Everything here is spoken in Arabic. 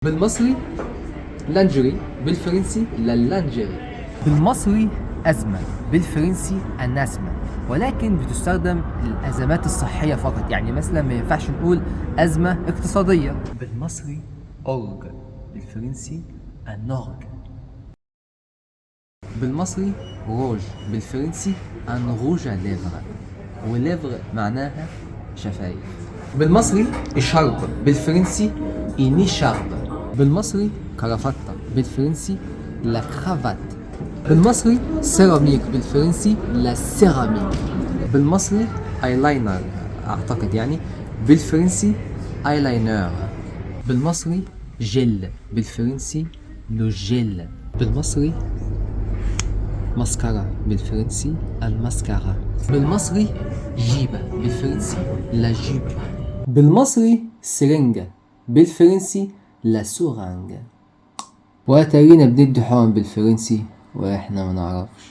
بالمصري لانجري، بالفرنسي لانجري. بالمصري أزمة، بالفرنسي النسمة، ولكن بتستخدم للأزمات الصحية فقط. يعني مثلا ما ينفعش نقول أزمة اقتصادية. بالمصري أورج، بالفرنسي النورج. بالمصري روج، بالفرنسي ان روج à lèvres، وليفر معناها شفايف. بالمصري شرب، بالفرنسي إني شرب. بالمصري كرافتة، بالفرنسي لا كرافات. بالمصري سيراميك، بالفرنسي لا سيراميك. بالمصري ايلاينر اعتقد يعني، بالفرنسي ايلاينر. بالمصري جل، بالفرنسي لو جل. بالمصري مسكرة، بالفرنسي المسكرة. بالمصري جيبة، بالفرنسي لا جيب. بالمصري سرنجة، بالفرنسي لا سورانج. واتارينا بندي حقن بالفرنسي واحنا ما نعرفش.